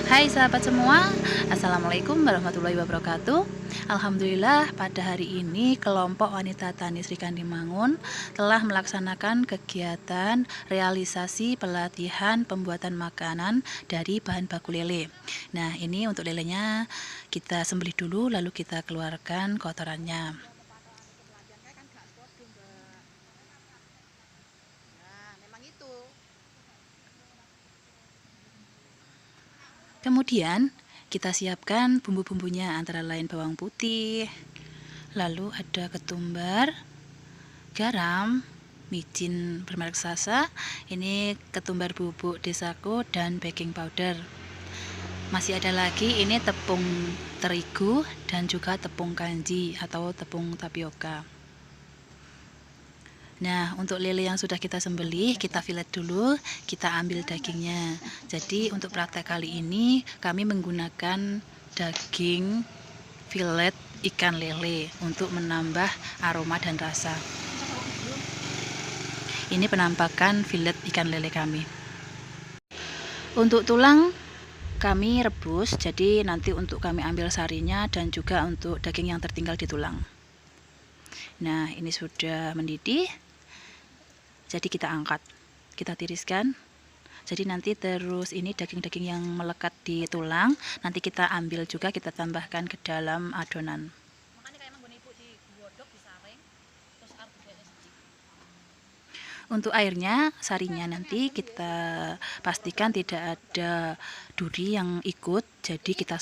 Hai sahabat semua, Assalamualaikum warahmatullahi wabarakatuh. Alhamdulillah pada hari ini kelompok wanita tani Sri Kandi Mangun telah melaksanakan kegiatan realisasi pelatihan pembuatan makanan dari bahan baku lele. Nah, ini untuk lelenya kita sembelih dulu lalu kita keluarkan kotorannya. Kemudian kita siapkan bumbu-bumbunya, antara lain bawang putih, lalu ada ketumbar, garam, micin bermerek Sasa, ini ketumbar bubuk desaku, dan baking powder. Masih ada lagi ini tepung terigu dan juga tepung kanji atau tepung tapioka. Nah, untuk lele yang sudah kita sembelih, kita filet dulu, kita ambil dagingnya. Jadi untuk praktek kali ini kami menggunakan daging filet ikan lele untuk menambah aroma dan rasa. Ini penampakan filet ikan lele kami. Untuk tulang kami rebus, jadi nanti untuk kami ambil sarinya dan juga untuk daging yang tertinggal di tulang. Nah, ini sudah mendidih. Jadi kita angkat, kita tiriskan. Jadi nanti terus ini daging-daging yang melekat di tulang, nanti kita ambil juga, kita tambahkan ke dalam adonan. Untuk airnya, sarinya nanti kita pastikan tidak ada duri yang ikut, jadi kita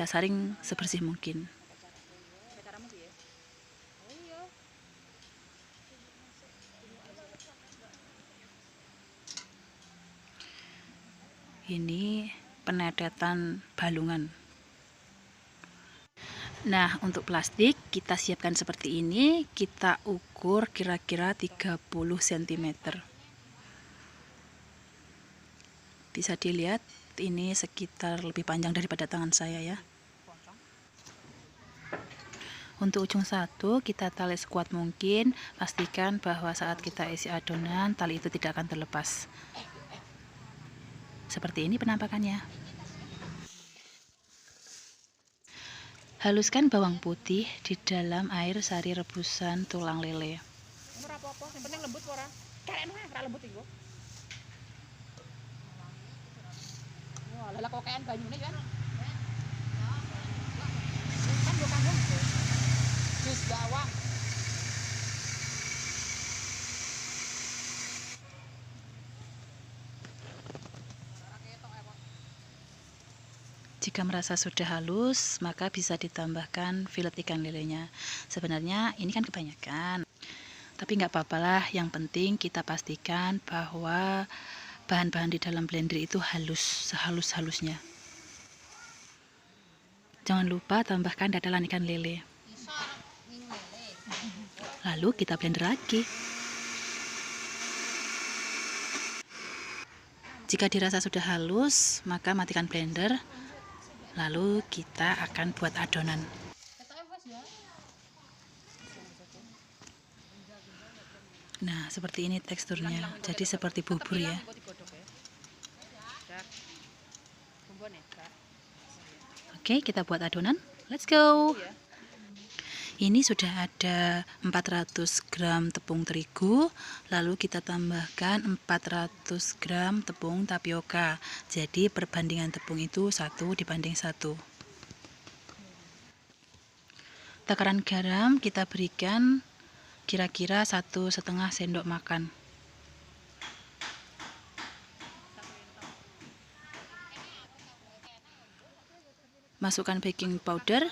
saring sebersih mungkin. Ini penetetan balungan. Nah, untuk plastik kita siapkan seperti ini, kita ukur kira-kira 30 cm. Bisa dilihat ini sekitar lebih panjang daripada tangan saya ya. Untuk ujung satu kita tali sekuat mungkin, pastikan bahwa saat kita isi adonan tali itu tidak akan terlepas. Seperti ini penampakannya. Haluskan bawang putih di dalam air sari rebusan tulang lele. Ora apa-apa, yang penting lembut ora. Karekno ora lembut iku. Wah, lha kok kaen banyune kan. Kan yo kanggo. Wis gawa. Jika merasa sudah halus, maka bisa ditambahkan filet ikan lelenya. Sebenarnya ini kan kebanyakan, tapi nggak apa-apalah. Yang penting kita pastikan bahwa bahan-bahan di dalam blender itu halus, sehalus-halusnya. Jangan lupa tambahkan dadalan ikan lele. Lalu kita blender lagi. Jika dirasa sudah halus, maka matikan blender. Lalu kita akan buat adonan. Nah, seperti ini teksturnya. Jadi seperti bubur ya. Oke, kita buat adonan. Let's go. Ini sudah ada 400 gram tepung terigu, lalu kita tambahkan 400 gram tepung tapioka. Jadi perbandingan tepung itu 1:1. Takaran garam kita berikan kira-kira 1,5 sendok makan. Masukkan baking powder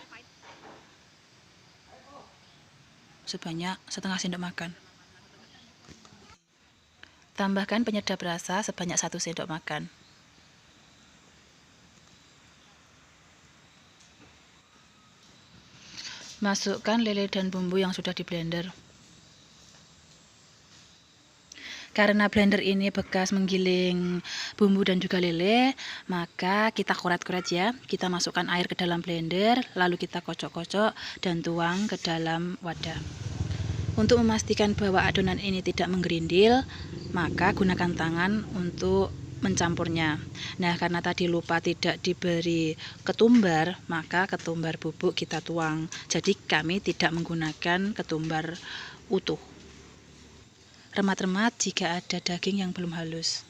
sebanyak 1/2 sendok makan. Tambahkan penyedap rasa sebanyak 1 sendok makan. Masukkan lele dan bumbu yang sudah di blender. Karena blender ini bekas menggiling bumbu dan juga lele, maka kita koret-koret ya. Kita masukkan air ke dalam blender, lalu kita kocok-kocok dan tuang ke dalam wadah. Untuk memastikan bahwa adonan ini tidak menggerindil, maka gunakan tangan untuk mencampurnya. Nah, karena tadi lupa tidak diberi ketumbar, maka ketumbar bubuk kita tuang. Jadi kami tidak menggunakan ketumbar utuh. Remat-remat jika ada daging yang belum halus.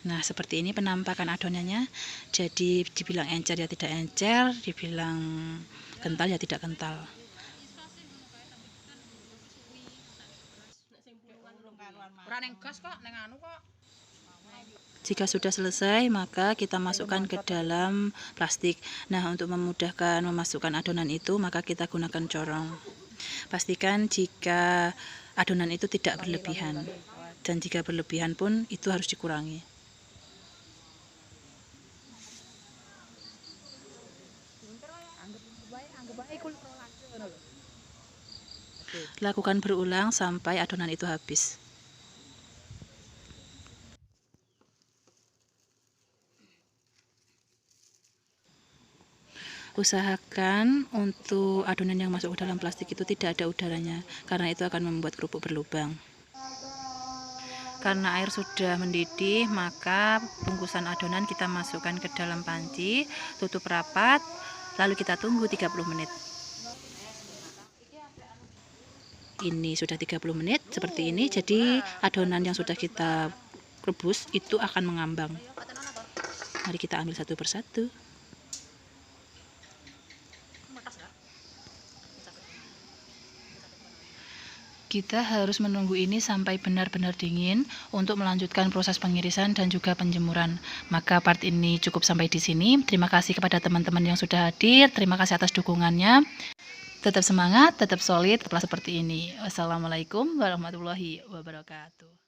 Nah, seperti ini penampakan adonannya. Jadi dibilang encer ya tidak encer, dibilang kental ya tidak kental. Ora ning gas kok, ning anu kok. Jika sudah selesai, maka kita masukkan ke dalam plastik. Nah, untuk memudahkan memasukkan adonan itu, maka kita gunakan corong. Pastikan jika adonan itu tidak berlebihan. Dan jika berlebihan pun, itu harus dikurangi. Lakukan berulang sampai adonan itu habis. Usahakan untuk adonan yang masuk ke dalam plastik itu tidak ada udaranya, karena itu akan membuat kerupuk berlubang. Karena air sudah mendidih, maka bungkusan adonan kita masukkan ke dalam panci, tutup rapat, lalu kita tunggu 30 menit. Ini sudah 30 menit seperti ini, jadi adonan yang sudah kita rebus itu akan mengambang. Mari kita ambil satu persatu. Kita harus menunggu ini sampai benar-benar dingin untuk melanjutkan proses pengirisan dan juga penjemuran. Maka part ini cukup sampai di sini. Terima kasih kepada teman-teman yang sudah hadir. Terima kasih atas dukungannya. Tetap semangat, tetap solid, tetaplah seperti ini. Wassalamualaikum warahmatullahi wabarakatuh.